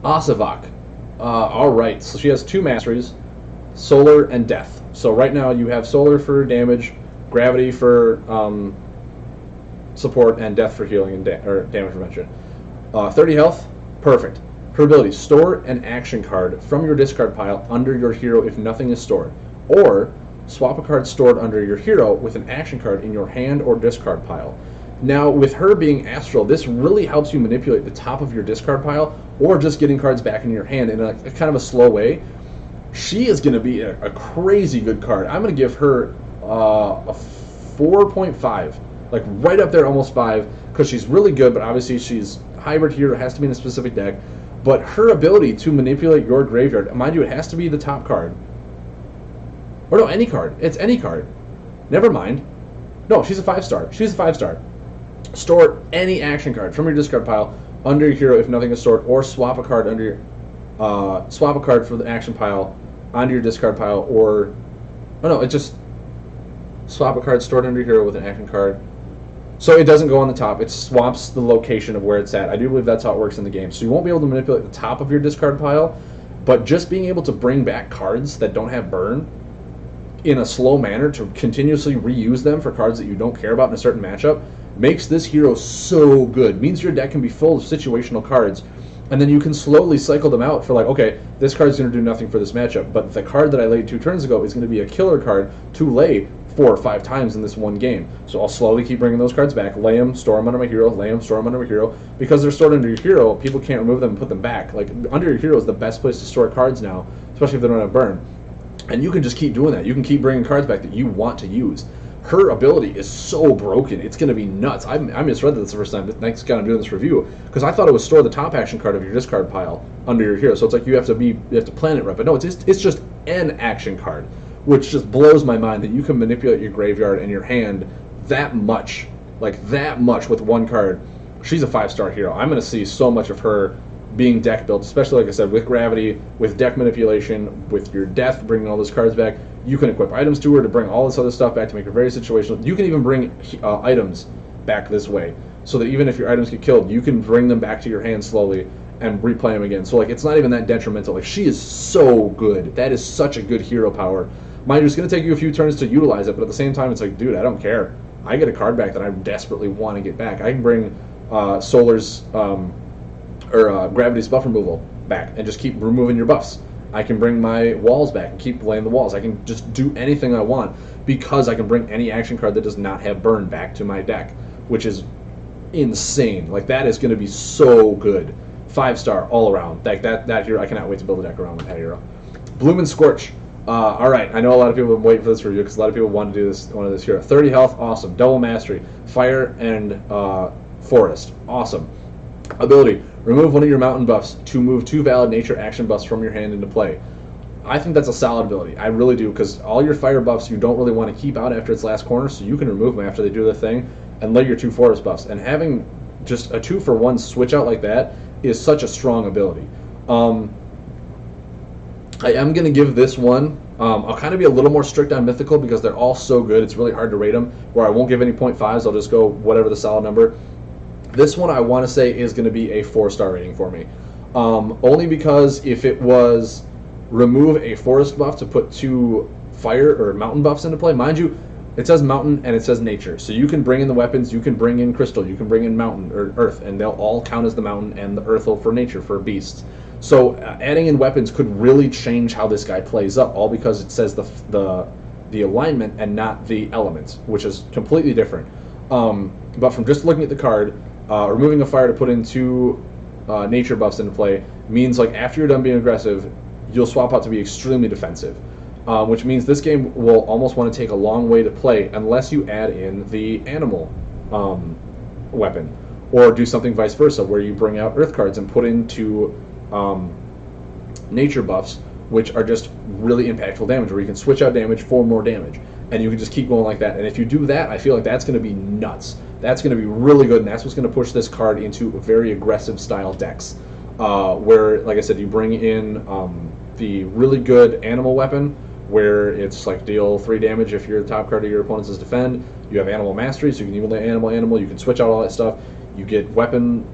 Asavak. Alright, so she has 2 masteries, Solar and Death. So right now you have Solar for damage, Gravity for support, and Death for healing and damage prevention. 30 health, perfect. Her ability, store an action card from your discard pile under your hero if nothing is stored. Or swap a card stored under your hero with an action card in your hand or discard pile. Now, with her being Astral, this really helps you manipulate the top of your discard pile, or just getting cards back in your hand in a kind of a slow way. She is going to be a crazy good card. I'm going to give her a 4.5, like right up there, almost 5, because she's really good, but obviously she's hybrid here, it has to be in a specific deck. But her ability to manipulate your graveyard, mind you, it has to be the top card. Or no, any card. It's any card. Never mind. No, she's a 5-star. She's a 5-star. Store any action card from your discard pile under your hero if nothing is stored, or swap a card under your swap a card from the action pile onto your discard pile, or oh no, it just swap a card stored under your hero with an action card. So it doesn't go on the top, it swaps the location of where it's at. I do believe that's how it works in the game. So you won't be able to manipulate the top of your discard pile, but just being able to bring back cards that don't have burn in a slow manner to continuously reuse them for cards that you don't care about in a certain matchup makes this hero so good. Means your deck can be full of situational cards, and then you can slowly cycle them out for like, okay, this card's going to do nothing for this matchup, but the card that I laid 2 turns ago is going to be a killer card to lay 4 or 5 times in this one game. So I'll slowly keep bringing those cards back, lay them, store them under my hero, lay them, store them under my hero. Because they're stored under your hero, people can't remove them and put them back. Like, under your hero is the best place to store cards now, especially if they don't have burn. And you can just keep doing that. You can keep bringing cards back that you want to use. Her ability is so broken, it's going to be nuts. I misread this the first time. Thanks God I'm doing this review, because I thought it was store the top action card of your discard pile under your hero. So it's like you have to plan it right. But no, it's just an action card, which just blows my mind that you can manipulate your graveyard and your hand that much, like that much with one card. She's a 5-star hero. I'm going to see so much of her being deck built, especially like I said, with gravity, with deck manipulation, with your death, bringing all those cards back. You can equip items to her to bring all this other stuff back to make her very situational. You can even bring items back this way, so that even if your items get killed, you can bring them back to your hand slowly and replay them again. So like, it's not even that detrimental. Like, she is so good. That is such a good hero power. Mind you, it's going to take you a few turns to utilize it, but at the same time, it's like, dude, I don't care. I get a card back that I desperately want to get back. I can bring Solar's Gravity's buff removal back and just keep removing your buffs. I can bring my walls back and keep laying the walls. I can just do anything I want because I can bring any action card that does not have burn back to my deck, which is insane. Like, that is going to be so good. 5-star all around. Like, that hero, I cannot wait to build a deck around with that hero. Bloom and Scorch. All right, I know a lot of people have been waiting for this review because a lot of people want to do this. One of this hero. 30 health, awesome. Double mastery, fire and forest, awesome. Ability: remove one of your mountain buffs to move 2 valid nature action buffs from your hand into play. I think that's a solid ability. I really do, because all your fire buffs you don't really want to keep out after its last corner, so you can remove them after they do their thing and lay your 2 forest buffs. And having just a 2-for-1 switch out like that is such a strong ability. I am going to give this one, I'll kind of be a little more strict on Mythical because they're all so good, it's really hard to rate them, where I won't give any 0.5s, I'll just go whatever the solid number. This one I want to say is going to be a 4-star rating for me. Only because if it was remove a forest buff to put 2 fire or mountain buffs into play, mind you, it says mountain and it says nature. So you can bring in the weapons, you can bring in crystal, you can bring in mountain or earth, and they'll all count as the mountain, and the earth will for nature, for beasts. So adding in weapons could really change how this guy plays up, all because it says the alignment and not the elements, which is completely different. But from just looking at the card, removing a fire to put in 2 nature buffs into play means, like, after you're done being aggressive, you'll swap out to be extremely defensive, which means this game will almost want to take a long way to play unless you add in the animal weapon, or do something vice versa, where you bring out earth cards and put into nature buffs, which are just really impactful damage, where you can switch out damage for more damage, and you can just keep going like that. And if you do that, I feel like that's going to be nuts. That's going to be really good, and that's what's going to push this card into very aggressive style decks, where, like I said, you bring in the really good animal weapon, where it's like deal 3 damage if your top card of your opponent's is defend. You have animal mastery, so you can even lay animal, you can switch out all that stuff. You get weapon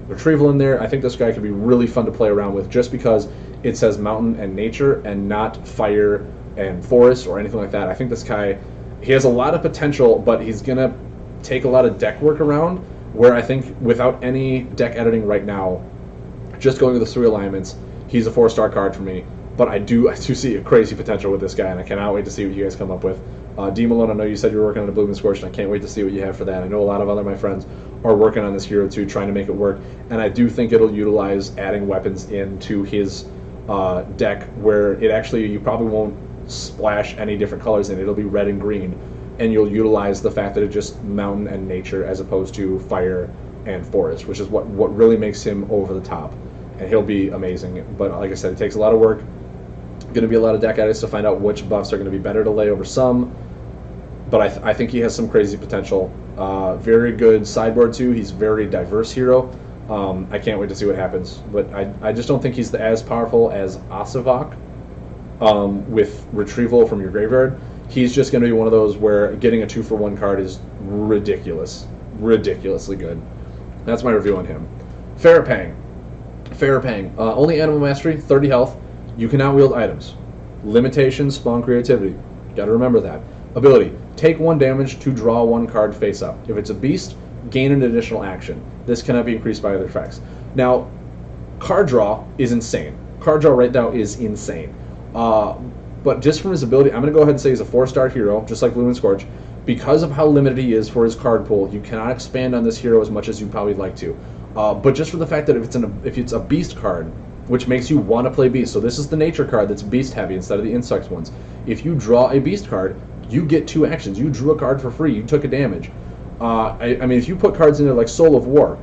retrieval in there. I think this guy could be really fun to play around with just because it says mountain and nature and not fire and forest or anything like that. I think this guy, he has a lot of potential, but he's going to take a lot of deck work around, where I think without any deck editing right now, just going with the 3 alignments, he's a 4-star card for me. But I do see a crazy potential with this guy, and I cannot wait to see what you guys come up with. D. Malone, I know you said you were working on a Bloom and Scorch, and I can't wait to see what you have for that. I know a lot of other my friends are working on this hero too, trying to make it work, and I do think it'll utilize adding weapons into his deck, where it actually, you probably won't splash any different colors in it. It'll be red and green, and you'll utilize the fact that it's just mountain and nature as opposed to fire and forest, which is what really makes him over the top, and he'll be amazing. But like I said, it takes a lot of work. Going to be a lot of deck edits to find out which buffs are going to be better to lay over some, but I think he has some crazy potential. Very good sideboard too. He's a very diverse hero. I can't wait to see what happens, but I just don't think he's as powerful as Asavak with retrieval from your graveyard. He's just going to be one of those where getting a 2-for-1 card is ridiculously good. That's my review on him. Farapang. Only animal mastery, 30 health. You cannot wield items. Limitations spawn creativity. Got to remember that. Ability. Take 1 damage to draw 1 card face up. If it's a beast, gain an additional action. This cannot be increased by other effects. Now, card draw is insane. Card draw right now is insane. But just from his ability, I'm going to go ahead and say he's a 4-star hero, just like Bloom and Scorch. Because of how limited he is for his card pool, you cannot expand on this hero as much as you probably like to. But just for the fact that if it's a beast card, which makes you want to play beast. So this is the nature card that's beast heavy instead of the insect ones. If you draw a beast card, you get 2 actions. You drew a card for free. You took a damage. I mean, if you put cards in there like Soul of War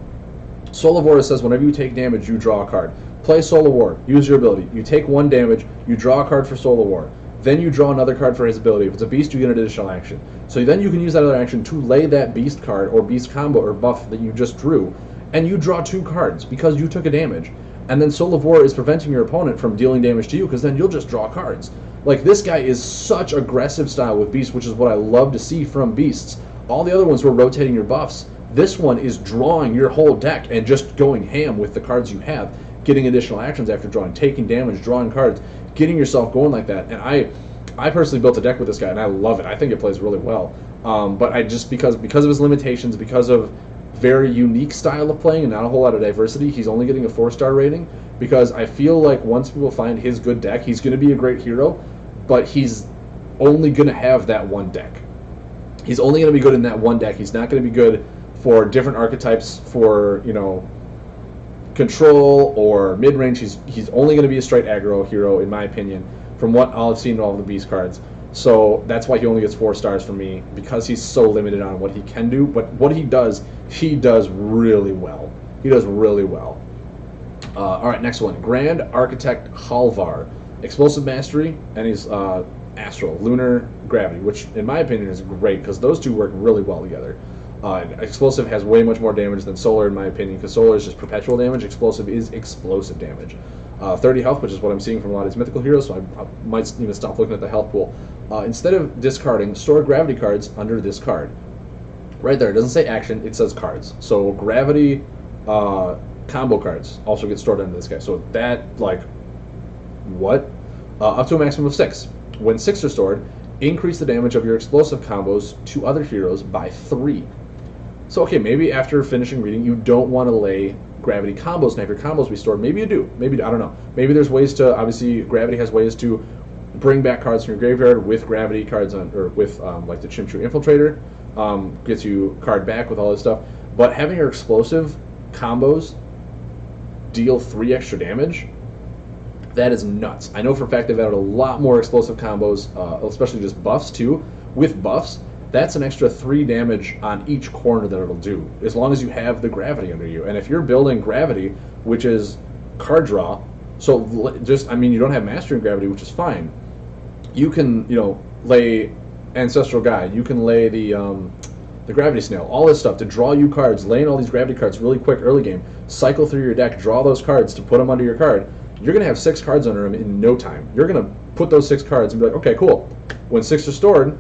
says whenever you take damage, you draw a card. Play Soul of War. Use your ability. You take 1 damage. You draw a card for Soul of War. Then you draw another card for his ability. If it's a beast, you get an additional action. So then you can use that other action to lay that beast card or beast combo or buff that you just drew, and you draw 2 cards because you took a damage. And then Soul of War is preventing your opponent from dealing damage to you, because then you'll just draw cards. Like, this guy is such aggressive style with beasts, which is what I love to see from beasts. All the other ones were rotating your buffs. This one is drawing your whole deck and just going ham with the cards you have, getting additional actions after drawing, taking damage, drawing cards, getting yourself going like that. And I personally built a deck with this guy, and I love it. I think it plays really well. But I just, because of his limitations, because of very unique style of playing and not a whole lot of diversity, he's only getting a 4-star rating, because I feel like once people find his good deck, he's going to be a great hero, but he's only going to have that one deck. He's only going to be good in that one deck. He's not going to be good for different archetypes, for, you know, control or mid-range. He's only going to be a straight aggro hero, in my opinion, from what I've seen in all the beast cards. So that's why he only gets 4 stars from me, because he's so limited on what he can do. But what he does really well. He does really well. All right, next one. Grand Architect Halvar. Explosive Mastery, and he's Astral, Lunar, Gravity, which in my opinion is great, because those two work really well together. Explosive has way much more damage than Solar, in my opinion, because Solar is just perpetual damage. Explosive is explosive damage. 30 health, which is what I'm seeing from a lot of these mythical heroes, so I might even stop looking at the health pool. Instead of discarding, store gravity cards under this card. Right there, it doesn't say action, it says cards. So gravity combo cards also get stored under this guy. So that, like, what? Up to a maximum of 6. When 6 are stored, increase the damage of your explosive combos to other heroes by 3. So, okay, maybe after finishing reading, you don't want to lay gravity combos and have your combos be stored. Maybe you do. Maybe, I don't know. Maybe there's ways to, obviously, gravity has ways to bring back cards from your graveyard with gravity cards on, or with, like the Chimchu Infiltrator, gets you card back with all this stuff. But having your explosive combos deal 3 extra damage, that is nuts. I know for a fact they've added a lot more explosive combos, especially just buffs too. With buffs, that's an extra 3 damage on each corner that it'll do, as long as you have the gravity under you. And if you're building gravity, which is card draw, so just, I mean, you don't have mastery in gravity, which is fine. You can, you know, lay Ancestral Guide, you can lay the Gravity Snail, all this stuff to draw you cards, laying all these gravity cards really quick early game, cycle through your deck, draw those cards to put them under your card. You're going to have 6 cards under them in no time. You're going to put those 6 cards and be like, okay, cool. When 6 are stored,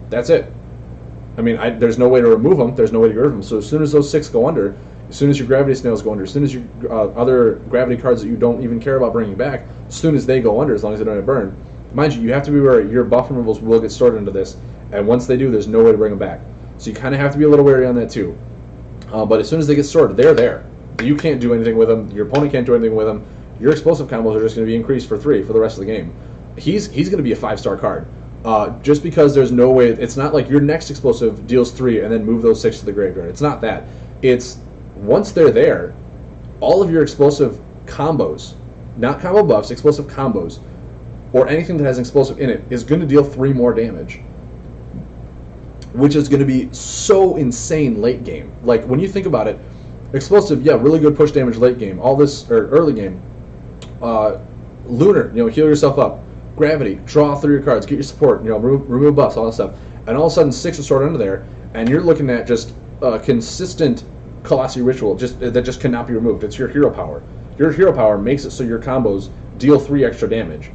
that's it. I mean, there's no way to remove them. There's no way to get rid of them. So as soon as those 6 go under, as soon as your gravity snails go under, as soon as your other gravity cards that you don't even care about bringing back, as soon as they go under, as long as they don't have burn, mind you, you have to be aware your buff removals will get stored into this, and once they do, there's no way to bring them back. So you kind of have to be a little wary on that too. But as soon as they get stored, they're there. You can't do anything with them. Your opponent can't do anything with them. Your explosive combos are just going to be increased for 3 for the rest of the game. He's going to be a 5-star card. Just because there's no way, it's not like your next explosive deals 3 and then move those 6 to the graveyard. It's not that. It's once they're there, all of your explosive combos, not combo buffs, explosive combos, or anything that has explosive in it, is going to deal 3 more damage, which is going to be so insane late game. Like, when you think about it, explosive, yeah, really good push damage late game. All this, or early game. Lunar, heal yourself up. Gravity, draw 3 your cards, get your support, remove buffs, all that stuff. And all of a sudden 6 is stored under there, and you're looking at just a consistent Colossi Ritual that just cannot be removed. It's your hero power. Your hero power makes it so your combos deal 3 extra damage.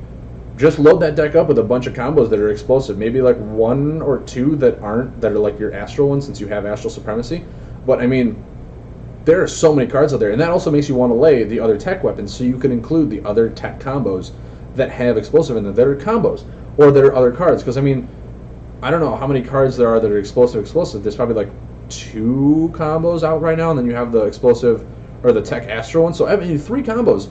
Just load that deck up with a bunch of combos that are explosive. Maybe like 1 or 2 that aren't, that are like your Astral ones, since you have Astral Supremacy. But I mean, there are so many cards out there, and that also makes you want to lay the other tech weapons so you can include the other tech combos that have explosive in them, that are combos, or that are other cards. Because I mean, I don't know how many cards there are that are explosive. There's probably like 2 combos out right now, and then you have the explosive or the tech Astral one. So I mean, 3 combos.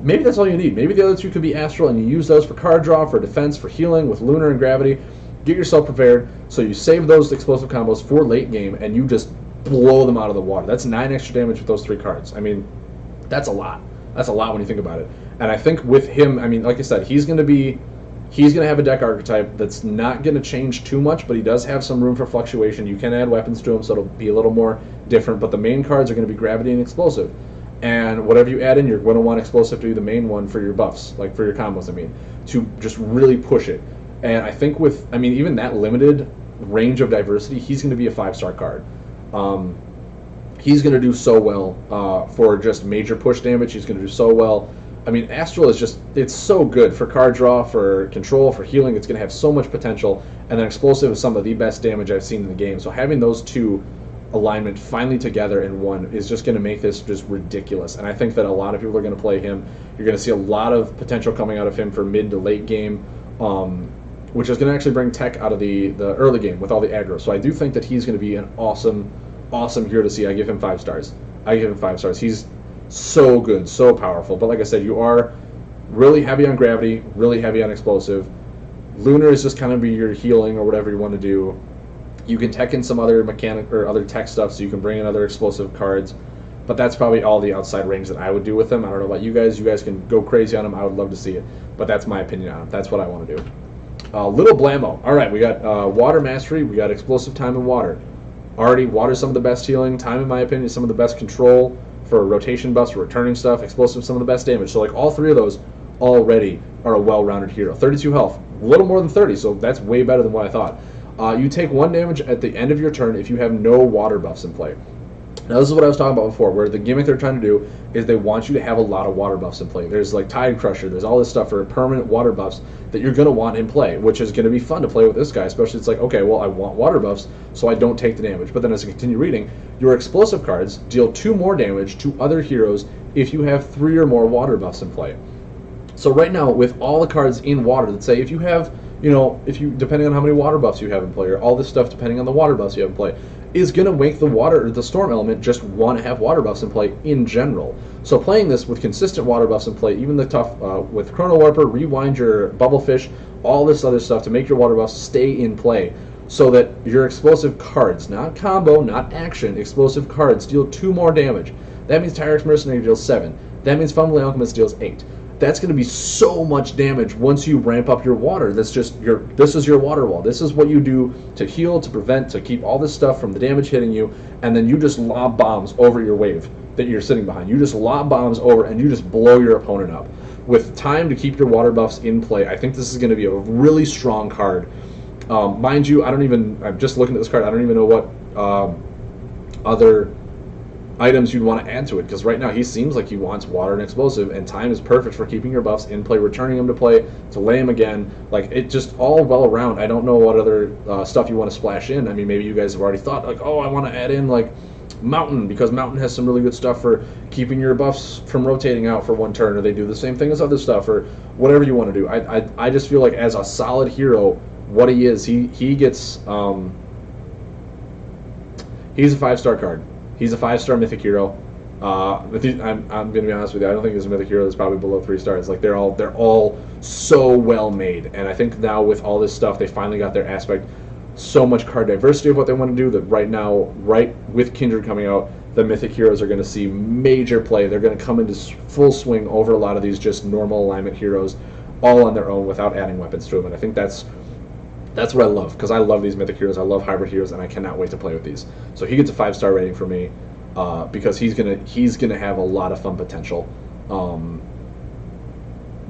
Maybe that's all you need. Maybe the other 2 could be Astral, and you use those for card draw, for defense, for healing, with Lunar and Gravity. Get yourself prepared, so you save those explosive combos for late game, and you just blow them out of the water. That's 9 extra damage with those 3 cards. I mean, that's a lot. That's a lot when you think about it. And I think with him, I mean, like I said, he's going to have a deck archetype that's not going to change too much, but he does have some room for fluctuation. You can add weapons to him, so it'll be a little more different, but the main cards are going to be Gravity and Explosive. And whatever you add in, you're going to want Explosive to be the main one for your buffs, like for your combos, to just really push it. And I think with, even that limited range of diversity, he's going to be a 5-star card. He's going to do so well for just major push damage. He's going to do so well. Astral is just, it's so good for card draw, for control, for healing. It's going to have so much potential. And then Explosive is some of the best damage I've seen in the game. So having those 2 alignment finally together in one is just going to make this just ridiculous. And I think that a lot of people are going to play him. You're going to see a lot of potential coming out of him for mid to late game, which is going to actually bring tech out of the early game with all the aggro. So I do think that he's going to be an awesome hero to see. I give him 5 stars. He's so good, so powerful. But like I said, you are really heavy on Gravity, really heavy on Explosive. Lunar is just kind of be your healing or whatever you want to do. You can tech in some other mechanic or other tech stuff, so you can bring in other explosive cards. But that's probably all the outside range that I would do with them. I don't know about you guys. You guys can go crazy on them. I would love to see it. But that's my opinion on it. That's what I want to do. Little Blammo. All right, we got Water Mastery. We got Explosive Time and Water. Already, water's some of the best healing. Time, in my opinion, is some of the best control for rotation buffs, for returning stuff. Explosive, some of the best damage. So, like, all 3 of those already are a well-rounded hero. 32 health. A little more than 30, so that's way better than what I thought. You take 1 damage at the end of your turn if you have no water buffs in play. Now, this is what I was talking about before, where the gimmick they're trying to do is they want you to have a lot of water buffs in play. There's like Tide Crusher, there's all this stuff for permanent water buffs that you're going to want in play, which is going to be fun to play with this guy, especially it's like, okay, well, I want water buffs, so I don't take the damage. But then as I continue reading, your explosive cards deal 2 more damage to other heroes if you have 3 or more water buffs in play. So right now, with all the cards in water, let's say if you have, depending on how many water buffs you have in play, or all this stuff depending on the water buffs you have in play, is going to make the water or the storm element just want to have water buffs in play in general. So playing this with consistent water buffs in play, even the tough with Chrono Warper, rewind your Bubblefish, all this other stuff to make your water buffs stay in play, so that your explosive cards, not combo, not action, explosive cards deal 2 more damage. That means Tyrex Mercenary deals 7. That means Fumbling Alchemist deals 8. That's going to be so much damage once you ramp up your water. This is your water wall. This is what you do to heal, to prevent, to keep all this stuff from the damage hitting you, and then you just lob bombs over your wave that you're sitting behind. You just lob bombs over, and you just blow your opponent up. With time to keep your water buffs in play, I think this is going to be a really strong card. Mind you, I'm just looking at this card, I don't even know what other items you'd want to add to it, because right now he seems like he wants water and explosive, and time is perfect for keeping your buffs in play, returning them to play, to lay them again. Like, it just all well around. I don't know what other stuff you want to splash in. Maybe you guys have already thought, like, oh, I want to add in, like, Mountain, because Mountain has some really good stuff for keeping your buffs from rotating out for one turn, or they do the same thing as other stuff, or whatever you want to do. I just feel like as a solid hero, what he is, he gets he's a 5-star card. He's a 5-star mythic hero. I'm going to be honest with you. I don't think there's a mythic hero that's probably below 3 stars. Like they're all so well made, and I think now with all this stuff, they finally got their aspect. So much card diversity of what they want to do that right now, right with Kindred coming out, the mythic heroes are going to see major play. They're going to come into full swing over a lot of these just normal alignment heroes, all on their own without adding weapons to them. And I think that's what I love, because I love these mythic heroes. I love hybrid heroes, and I cannot wait to play with these. So he gets a 5-star rating for me, because he's gonna have a lot of fun potential,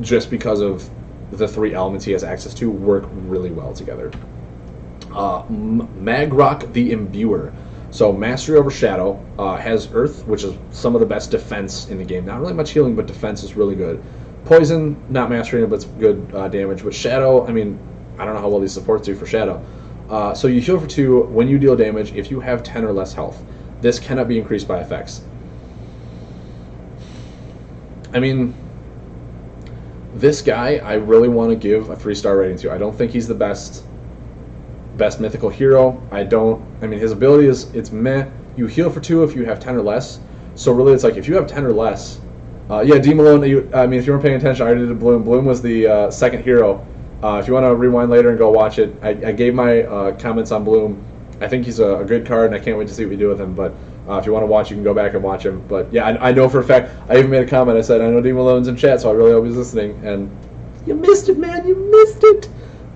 just because of the 3 elements he has access to work really well together. Magrock the Imbuer. So Mastery over Shadow, has Earth, which is some of the best defense in the game. Not really much healing, but defense is really good. Poison, not Mastery, but it's good damage. But Shadow, I mean, I don't know how well these supports do for Shadow. So you heal for 2 when you deal damage if you have 10 or less health. This cannot be increased by effects. I mean, this guy I really want to give a 3-star rating to. I don't think he's the best mythical hero. I mean, his ability it's meh. You heal for 2 if you have 10 or less. So really, it's like if you have 10 or less. Yeah, D Malone. I mean, if you weren't paying attention, I already did Bloom. Bloom was the second hero. If you want to rewind later and go watch it, I gave my comments on Bloom. I think he's a good card, and I can't wait to see what we do with him. But if you want to watch, you can go back and watch him. But yeah, I know for a fact. I even made a comment. I said, I know D Malone's in chat, so I really hope he's listening. And you missed it, man. You missed it.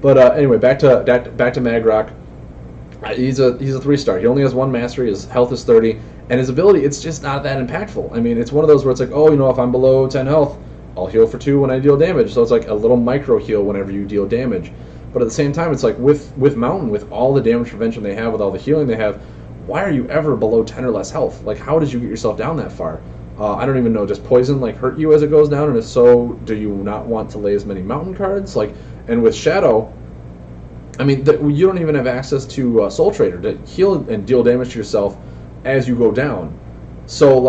But anyway, back to Magrock. He's a 3-star. He only has 1 mastery. His health is 30, and his ability, it's just not that impactful. I mean, it's one of those where it's like, oh, if I'm below 10 health, I'll heal for 2 when I deal damage. So it's like a little micro heal whenever you deal damage. But at the same time, it's like with Mountain, with all the damage prevention they have, with all the healing they have, why are you ever below 10 or less health? Like, how did you get yourself down that far? I don't even know. Does Poison hurt you as it goes down? And if so, do you not want to lay as many Mountain cards? And with Shadow, I mean, you don't even have access to Soul Trader to heal and deal damage to yourself as you go down. So,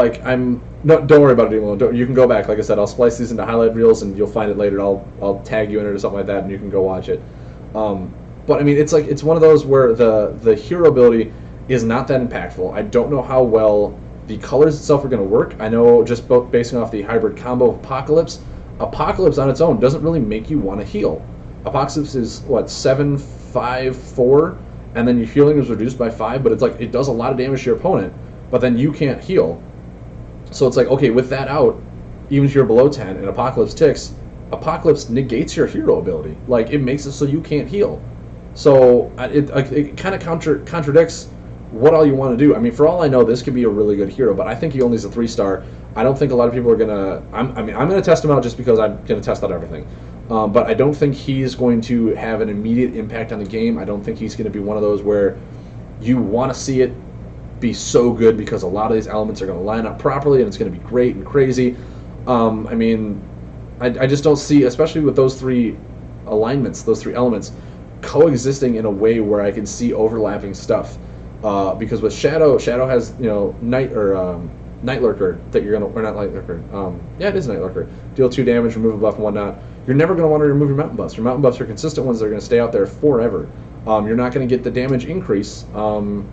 no, don't worry about it anymore. You can go back. Like I said, I'll splice these into highlight reels, and you'll find it later. I'll tag you in it or something like that, and you can go watch it. But I mean, it's one of those where the hero ability is not that impactful. I don't know how well the colors itself are going to work. I know just basing off the hybrid combo of Apocalypse on its own doesn't really make you want to heal. Apocalypse is what, 7, 5, 4, and then your healing is reduced by 5, but it's like it does a lot of damage to your opponent, but then you can't heal. So it's like, okay, with that out, even if you're below 10 and Apocalypse ticks, Apocalypse negates your hero ability. Like, it makes it so you can't heal. So it kind of contradicts what all you want to do. I mean, for all I know, this could be a really good hero, but I think he only is a 3-star. I don't think a lot of people are gonna. I'm gonna test him out just because I'm gonna test out everything. But I don't think he's going to have an immediate impact on the game. I don't think he's going to be one of those where you want to see it be so good because a lot of these elements are going to line up properly and it's going to be great and crazy. I mean, I just don't see, especially with those 3 alignments, those 3 elements, coexisting in a way where I can see overlapping stuff. Because with Shadow has Night Lurker that you're gonna, or not Night Lurker. Yeah, it is Night Lurker. Deal 2 damage, remove a buff and whatnot. You're never going to want to remove your mountain buffs. Your mountain buffs are consistent ones that are going to stay out there forever. You're not going to get the damage increase from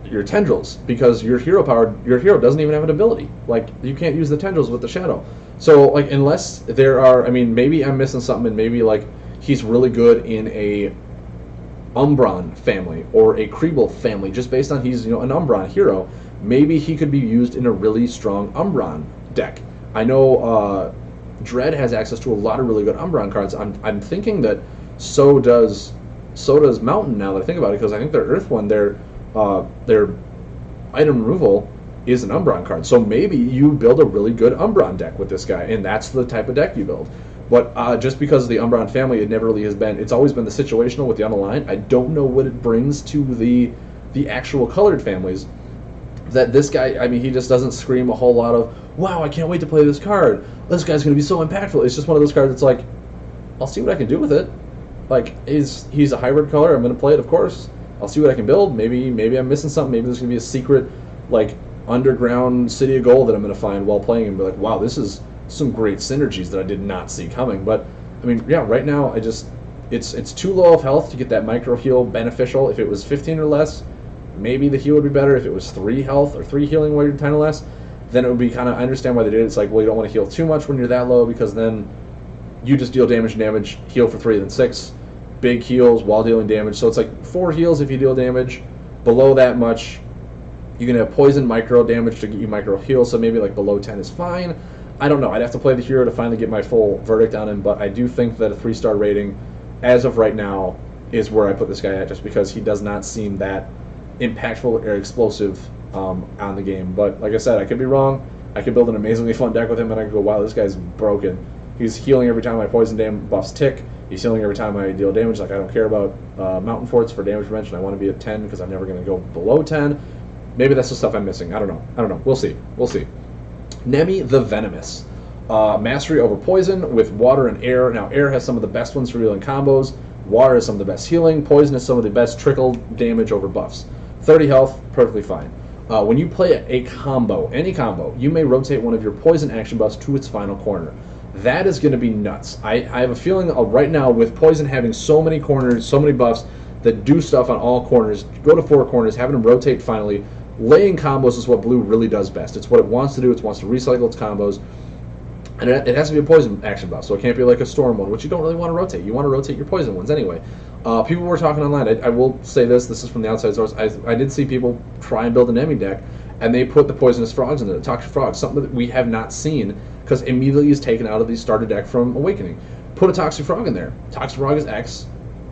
your tendrils, because your hero doesn't even have an ability. Like, you can't use the tendrils with the Shadow. So unless there are, I mean, maybe I'm missing something, and maybe he's really good in a Umbron family or a Kriebel family, just based on he's an Umbron hero. Maybe he could be used in a really strong Umbron deck. I know Dread has access to a lot of really good Umbron cards. I'm thinking that so does Mountain, now that I think about it, because I think their Earth one, their item removal is an Umbron card. So maybe you build a really good Umbron deck with this guy, and that's the type of deck you build. But just because of the Umbron family, it never really has been. It's always been the situational with the unaligned. I don't know what it brings to the actual colored families. That this guy, I mean, he just doesn't scream a whole lot of, wow, I can't wait to play this card. This guy's going to be so impactful. It's just one of those cards that's I'll see what I can do with it. He's a hybrid color. I'm going to play it, of course. I'll see what I can build. Maybe I'm missing something. Maybe there's gonna be a secret like underground city of gold that I'm gonna find while playing and be like, wow, this is some great synergies that I did not see coming. But I mean, yeah, right now it's too low of health to get that micro heal beneficial. If it was 15 or less, maybe the heal would be better. If it was 3 health or 3 healing while you're 10 or less, then it would be kind of, I understand why they did it. It's like, well, you don't want to heal too much when you're that low because then you just deal damage, heal for 3, then 6. Big heals while dealing damage. So it's like 4 heals if you deal damage. Below that much, you can have poison micro damage to get you micro heal, so maybe like below 10 is fine. I don't know. I'd have to play the hero to finally get my full verdict on him, but I do think that a 3-star rating, as of right now, is where I put this guy at, just because he does not seem that impactful or explosive on the game. But like I said, I could be wrong. I could build an amazingly fun deck with him, and I could go, wow, this guy's broken. He's healing every time my poison buffs tick. He's healing every time I deal damage. Like, I don't care about Mountain Forts for damage prevention. I want to be at 10 because I'm never going to go below 10. Maybe that's the stuff I'm missing. I don't know. We'll see. Nemi the Venomous. Mastery over poison with water and air. Now, air has some of the best ones for dealing combos. Water is some of the best healing. Poison is some of the best trickle damage over buffs. 30 health, perfectly fine. When you play a combo, any combo, you may rotate one of your poison action buffs to its final corner. That is going to be nuts. I have a feeling right now with poison having so many corners, so many buffs that do stuff on all corners, go to 4 corners, having them rotate finally. Laying combos is what blue really does best. It's what it wants to do. It wants to recycle its combos. And it has to be a poison action buff, so it can't be like a storm one, which you don't really want to rotate. You want to rotate your poison ones anyway. People were talking online. I will say this is from the outside source. I did see people try and build an Emmy deck, and they put the poisonous frogs in there, the toxic frogs, something that we have not seen, because immediately is taken out of the starter deck from Awakening. Put a toxic frog in there. Toxic frog is X,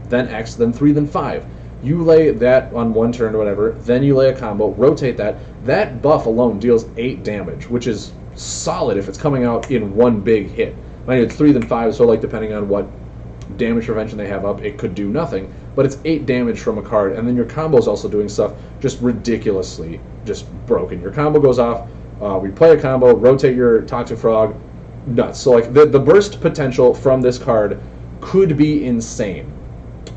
then 3, then 5. You lay that on 1 turn or whatever, then you lay a combo, rotate that. That buff alone deals 8 damage, which is solid if it's coming out in one big hit. Mind you, it's 3 then 5, so like depending on what damage prevention they have up, it could do nothing. But it's 8 damage from a card, and then your combo is also doing stuff just ridiculously just broken. Your combo goes off, we play a combo, rotate your Toxic Frog, nuts. So like the burst potential from this card could be insane.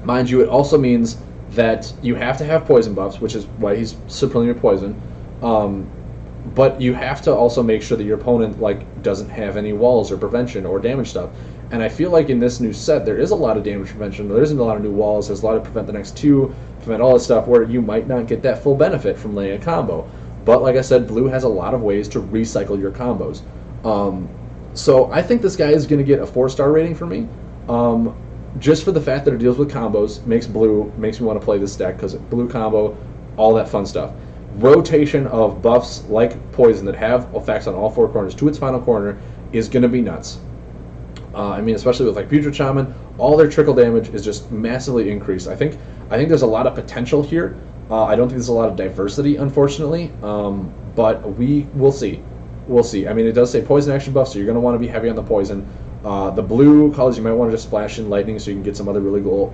Mind you, it also means that you have to have poison buffs, which is why he's Supreme Poison. But you have to also make sure that your opponent like doesn't have any walls or prevention or damage stuff. And I feel like in this new set there is a lot of damage prevention. There isn't a lot of new walls. There's a lot of prevent the next 2, prevent all this stuff where you might not get that full benefit from laying a combo. But like I said, blue has a lot of ways to recycle your combos. So I think this guy is going to get a 4-star rating for me. Just for the fact that it deals with combos, makes me want to play this deck because blue combo, all that fun stuff. Rotation of buffs like poison that have effects on all 4 corners to its final corner is going to be nuts. I mean, especially with like Putrid Shaman, all their trickle damage is just massively increased. I think there's a lot of potential here. I don't think there's a lot of diversity, unfortunately, but we'll see. We'll see. I mean, it does say poison action buff, so you're going to want to be heavy on the poison. The blue colors, you might want to just splash in lightning so you can get some other really cool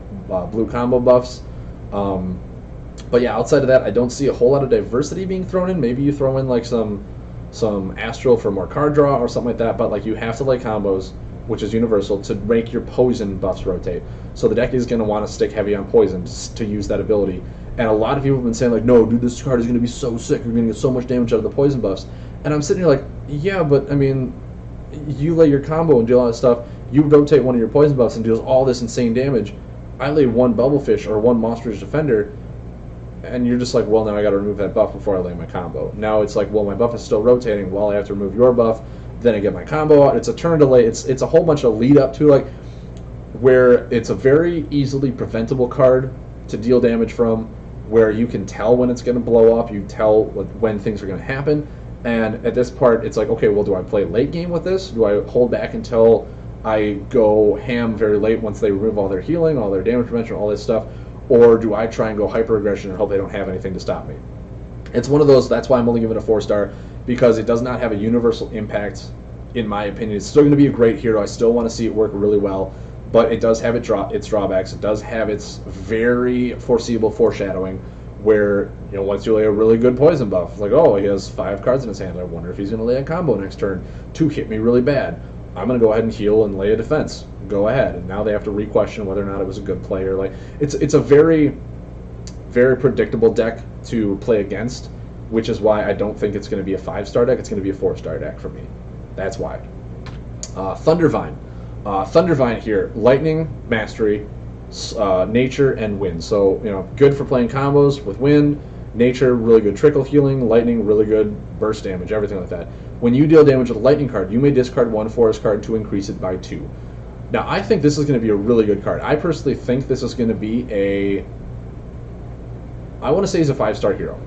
blue combo buffs. But yeah, outside of that, I don't see a whole lot of diversity being thrown in. Maybe you throw in like some astral for more card draw or something like that, but like you have to lay combos, which is universal, to make your poison buffs rotate. So the deck is going to want to stick heavy on poison to use that ability. And a lot of people have been saying like, no, dude, this card is going to be so sick. You're going to get so much damage out of the poison buffs. And I'm sitting here like, yeah, but I mean, you lay your combo and do all that stuff. You rotate one of your poison buffs and deals all this insane damage. I lay 1 Bubblefish or 1 Monstrous Defender, and you're just like, well, now I got to remove that buff before I lay my combo. Now it's like, well, my buff is still rotating. Well, I have to remove your buff. Then I get my combo out. It's a turn delay. It's a whole bunch of lead up to like where it's a very easily preventable card to deal damage from, where you can tell when it's going to blow up. You tell when things are going to happen. And at this part, it's like, okay, well, do I play late game with this? Do I hold back until I go ham very late once they remove all their healing, all their damage prevention, all this stuff? Or do I try and go hyper-aggression and hope they don't have anything to stop me? It's one of those, that's why I'm only giving it a 4-star, because it does not have a universal impact, in my opinion. It's still going to be a great hero. I still want to see it work really well, but it does have its drawbacks. It does have its very foreseeable foreshadowing, where, you know, once you lay a really good poison buff, it's like, oh, he has 5 cards in his hand. I wonder if he's going to lay a combo next turn to hit me really bad. I'm going to go ahead and heal and lay a defense. Go ahead. And now they have to re-question whether or not it was a good play. Or like, it's a very, very predictable deck to play against, which is why I don't think it's going to be a 5-star deck. It's going to be a 4-star deck for me. That's why. Thundervine. Thundervine here, Lightning, Mastery, Nature, and Wind. So, good for playing combos with Wind. Nature, really good trickle healing. Lightning, really good burst damage, everything like that. When you deal damage with a Lightning card, you may discard 1 Forest card to increase it by 2. Now, I think this is going to be a really good card. I personally think this is going to be I want to say he's a 5-star hero.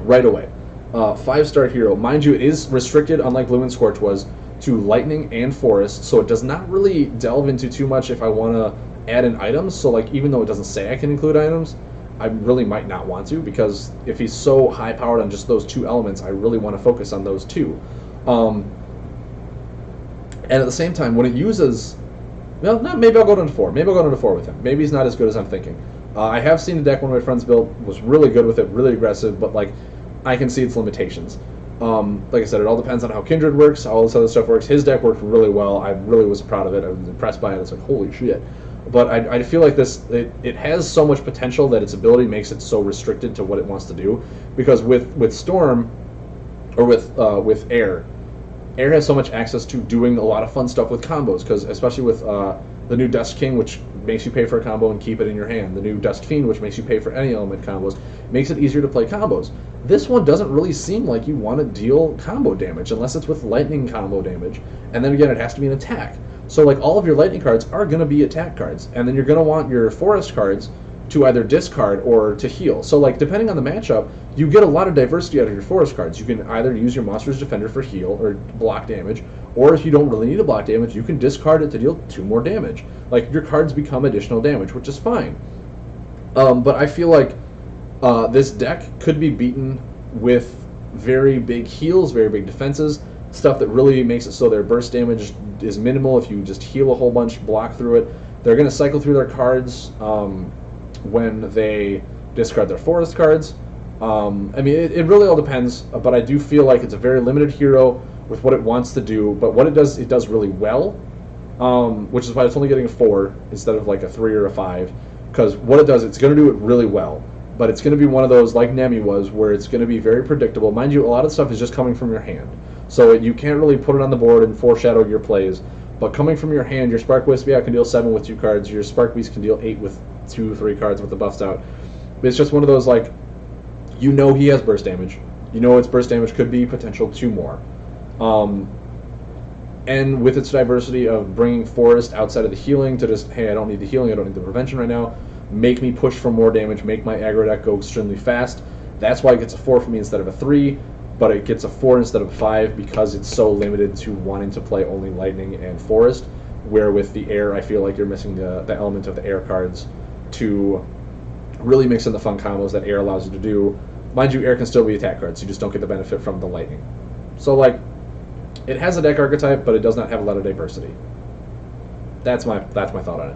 Right away. 5-star hero. Mind you, it is restricted, unlike Blue and Scorch was, to Lightning and Forest, so it does not really delve into too much if I want to add in items. So, like, even though it doesn't say I can include items, I really might not want to, because if he's so high-powered on just those 2 elements, I really want to focus on those 2. And at the same time, when it uses... Well, no, maybe I'll go down to 4. Maybe I'll go down to 4 with him. Maybe he's not as good as I'm thinking. I have seen a deck one of my friends built, was really good with it, really aggressive, but, like, I can see its limitations. Like I said, it all depends on how Kindred works, how all this other stuff works. His deck worked really well. I really was proud of it. I was impressed by it. It's like, holy shit. But I feel like it has so much potential that its ability makes it so restricted to what it wants to do. Because with Storm, or with Air has so much access to doing a lot of fun stuff with combos. Because especially with the new Dust King, which makes you pay for a combo and keep it in your hand. The new Dust Fiend, which makes you pay for any element combos, makes it easier to play combos. This one doesn't really seem like you want to deal combo damage unless it's with lightning combo damage. And then again, it has to be an attack. So like all of your lightning cards are going to be attack cards. And then you're going to want your forest cards to either discard or to heal. So like depending on the matchup, you get a lot of diversity out of your forest cards. You can either use your Monster's Defender for heal or block damage, or if you don't really need to block damage, you can discard it to deal 2 more damage. Like your cards become additional damage, which is fine. But I feel like this deck could be beaten with very big heals, very big defenses, stuff that really makes it so their burst damage is minimal. If you just heal a whole bunch, block through it, they're going to cycle through their cards when they discard their forest cards. I mean, it really all depends, but I do feel like it's a very limited hero with what it wants to do, but what it does really well, which is why it's only getting a 4 instead of like a 3 or a 5, because what it does, it's going to do it really well, but it's going to be one of those, like Nemi was, where it's going to be very predictable. Mind you, a lot of stuff is just coming from your hand, so you can't really put it on the board and foreshadow your plays, but coming from your hand, your Spark Wisp, yeah, can deal 7 with 2 cards, your Spark Beast can deal 8 with 2-3 cards with the buffs out. But it's just one of those, like, he has burst damage. Its burst damage could be potential 2 more. And with its diversity of bringing Forest outside of the healing to just, hey, I don't need the healing, I don't need the prevention right now, make me push for more damage, make my aggro deck go extremely fast. That's why it gets a 4 for me instead of a 3, but it gets a 4 instead of 5 because it's so limited to wanting to play only Lightning and Forest, where with the Air, I feel like you're missing the element of the Air cards to really mix in the fun combos that Air allows you to do. Mind you, Air can still be attack cards, you just don't get the benefit from the Lightning. So, like, it has a deck archetype, but it does not have a lot of diversity. That's my thought on it.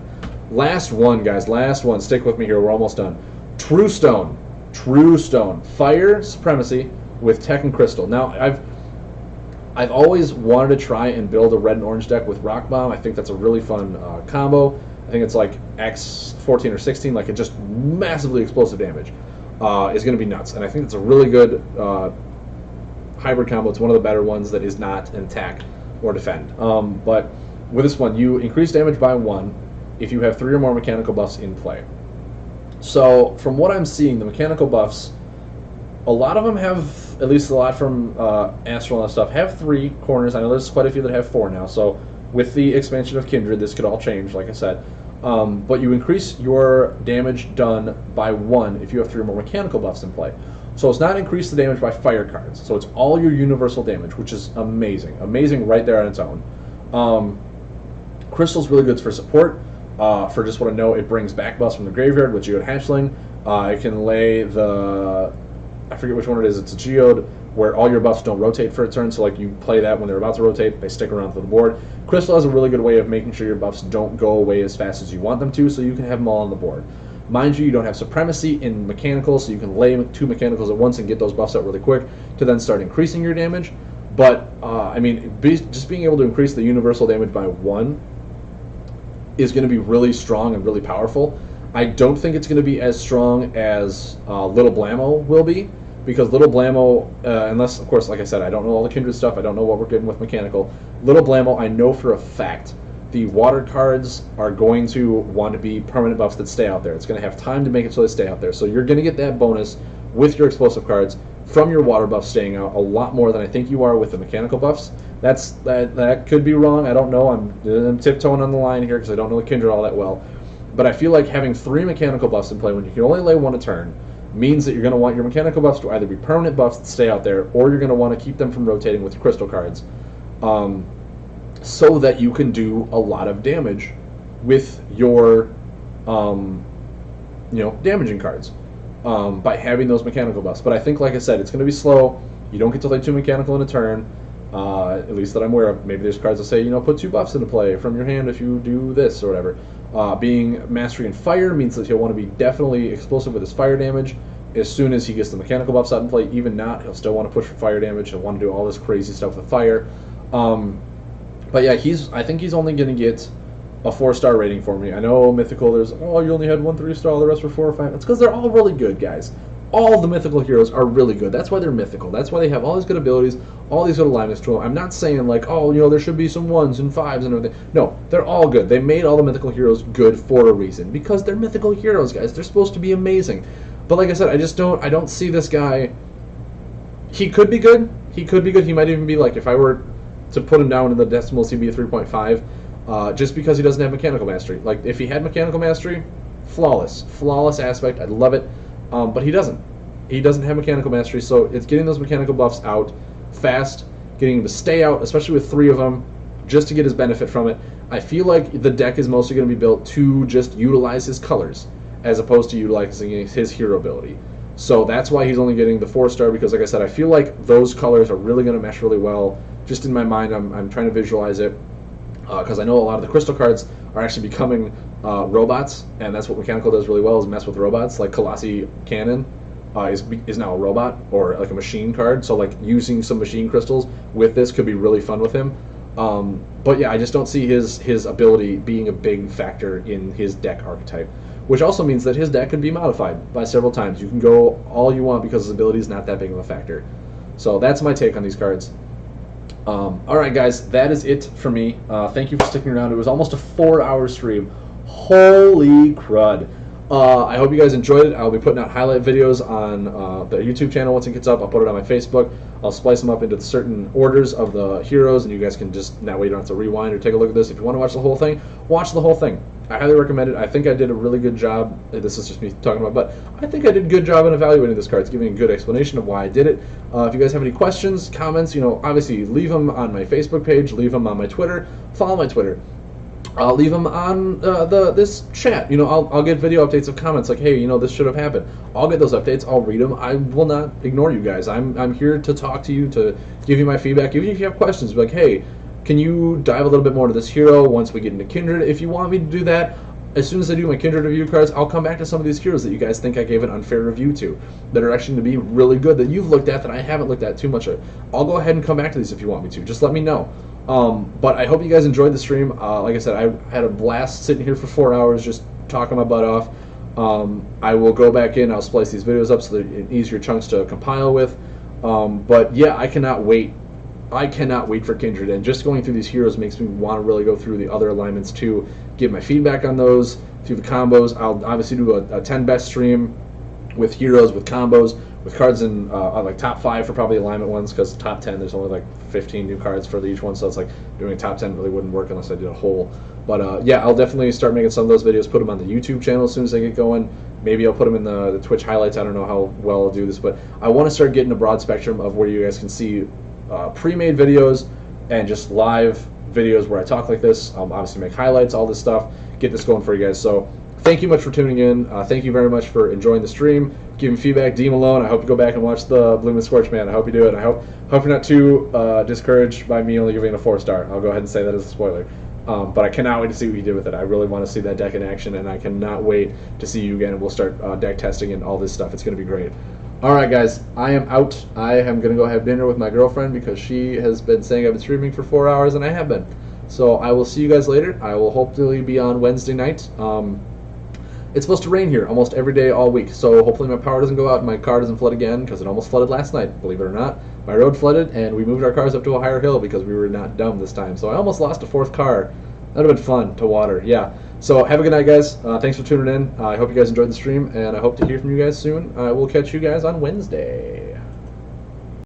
Last one, guys. Last one. Stick with me here. We're almost done. True Stone. True Stone. Fire Supremacy with Tech and Crystal. Now, I've always wanted to try and build a red and orange deck with Rock Bomb. I think that's a really fun combo. I think it's like X 14 or 16, like it just massively explosive damage. Is going to be nuts. And I think it's a really good hybrid combo. It's one of the better ones that is not an attack or defend. But with this one, you increase damage by 1 if you have 3 or more mechanical buffs in play. So from what I'm seeing, the mechanical buffs, a lot of them have, at least a lot from Astral and stuff, have 3 corners. I know there's quite a few that have 4 now. So with the expansion of Kindred, this could all change, like I said. But you increase your damage done by 1 if you have 3 or more mechanical buffs in play. So it's not increase the damage by fire cards. So it's all your universal damage, which is amazing. Amazing right there on its own. Crystal's really good for support. For just what I know, it brings back buffs from the graveyard with Geode Hatchling. It can lay the... I forget which one it is. It's a Geode where all your buffs don't rotate for a turn. So like you play that when they're about to rotate, they stick around for the board. Crystal has a really good way of making sure your buffs don't go away as fast as you want them to, so you can have them all on the board. Mind you, you don't have Supremacy in Mechanicals, so you can lay 2 Mechanicals at once and get those buffs out really quick to then start increasing your damage. But, I mean, just being able to increase the universal damage by 1 is going to be really strong and really powerful. I don't think it's going to be as strong as Little Blammo will be, because Little Blammo, unless, of course, like I said, I don't know all the Kindred stuff, I don't know what we're getting with Mechanical. Little Blammo, I know for a fact the water cards are going to want to be permanent buffs that stay out there. It's going to have time to make it so they stay out there. So you're going to get that bonus with your explosive cards from your water buff staying out a lot more than I think you are with the mechanical buffs. That could be wrong. I don't know. I'm tiptoeing on the line here because I don't know the Kindred all that well. But I feel like having 3 mechanical buffs in play when you can only lay 1 a turn means that you're going to want your mechanical buffs to either be permanent buffs that stay out there, or you're going to want to keep them from rotating with crystal cards, so that you can do a lot of damage with your damaging cards by having those mechanical buffs. But I think, like I said, it's going to be slow. You don't get to play 2 mechanical in a turn, at least that I'm aware of. Maybe there's cards that say, put 2 buffs into play from your hand if you do this or whatever. Being Mastery in Fire means that he'll want to be definitely explosive with his fire damage as soon as he gets the mechanical buffs out in play. Even not, he'll still want to push for fire damage. He'll want to do all this crazy stuff with fire. But yeah, I think he's only going to get a 4-star rating for me. I know Mythical, you only had 1 3-star, the rest were 4 or 5. That's because they're all really good, guys. All the Mythical heroes are really good. That's why they're Mythical. That's why they have all these good abilities, all these good alignments to them. I'm not saying like, there should be some 1s and 5s and everything. No, they're all good. They made all the Mythical heroes good for a reason, because they're Mythical heroes, guys. They're supposed to be amazing. But like I said, I don't see this guy. He could be good. He could be good. He might even be like, if I were to put him down in the decimals, he'd be a 3.5, just because he doesn't have Mechanical Mastery. Like, if he had Mechanical Mastery, flawless aspect. I'd love it. But he doesn't. He doesn't have Mechanical Mastery, so it's getting those mechanical buffs out fast, getting him to stay out, especially with 3 of them, just to get his benefit from it. I feel like the deck is mostly going to be built to just utilize his colors, as opposed to utilizing his hero ability. So that's why he's only getting the 4-star, because like I said, I feel like those colors are really going to mesh really well. Just in my mind, I'm trying to visualize it, because I know a lot of the crystal cards are actually becoming robots, and that's what Mechanical does really well, is mess with robots. Like Colossi Cannon is now a robot, or like a machine card, so like using some machine crystals with this could be really fun with him. But yeah, I just don't see his ability being a big factor in his deck archetype, which also means that his deck could be modified by several times. You can go all you want because his ability is not that big of a factor. So that's my take on these cards. Alright guys, that is it for me. Thank you for sticking around. It was almost a 4-hour stream. Holy crud. I hope you guys enjoyed it. I'll be putting out highlight videos on the YouTube channel once it gets up. I'll put it on my Facebook. I'll splice them up into certain orders of the heroes, and you guys can just, that way you don't have to rewind or take a look at this. If you want to watch the whole thing, watch the whole thing. I highly recommend it. I think I did a really good job. This is just me talking about, but I think I did a good job in evaluating this card. It's giving a good explanation of why I did it. If you guys have any questions, comments, obviously leave them on my Facebook page, leave them on my Twitter, follow my Twitter. I'll leave them on this chat. I'll get video updates of comments like, hey, this should have happened. I'll get those updates. I'll read them. I will not ignore you guys. I'm here to talk to you, to give you my feedback. Even if you have questions, be like, hey, can you dive a little bit more into this hero once we get into Kindred? If you want me to do that, as soon as I do my Kindred review cards, I'll come back to some of these heroes that you guys think I gave an unfair review to, that are actually going to be really good, that you've looked at that I haven't looked at too much of. I'll go ahead and come back to these if you want me to. Just let me know. But I hope you guys enjoyed the stream. Like I said, I had a blast sitting here for 4 hours just talking my butt off. I will go back in, I'll splice these videos up so they're easier chunks to compile with. But yeah, I cannot wait. I cannot wait for Kindred, and just going through these heroes makes me want to really go through the other alignments too, give my feedback on those, through the combos. I'll obviously do a 10 best stream with heroes, with combos, with cards in like top 5 for probably alignment ones, because top 10 there's only like 15 new cards for each one, so it's like doing a top 10 really wouldn't work unless I did a whole. But yeah, I'll definitely start making some of those videos, put them on the YouTube channel as soon as they get going. Maybe I'll put them in the Twitch highlights. I don't know how well I'll do this, but I want to start getting a broad spectrum of where you guys can see pre-made videos and just live videos where I talk like this. Obviously make highlights, all this stuff, get this going for you guys. So thank you much for tuning in. Thank you very much for enjoying the stream, giving feedback. Deem Alone, I hope you go back and watch the Bloom and Scorch Man. I hope you do it. I hope you're not too discouraged by me only giving it a 4-star. I'll go ahead and say that as a spoiler. But I cannot wait to see what you did with it. I really want to see that deck in action, and I cannot wait to see you again. We'll start deck testing and all this stuff. It's going to be great. Alright guys, I am out. I am going to go have dinner with my girlfriend because she has been saying I've been streaming for 4 hours, and I have been. So I will see you guys later. I will hopefully be on Wednesday night. It's supposed to rain here almost every day all week, so hopefully my power doesn't go out and my car doesn't flood again, because it almost flooded last night, believe it or not. My road flooded, and we moved our cars up to a higher hill because we were not dumb this time. So I almost lost a fourth car. That would have been fun to water, yeah. So have a good night, guys. Thanks for tuning in. I hope you guys enjoyed the stream, and I hope to hear from you guys soon. I will catch you guys on Wednesday.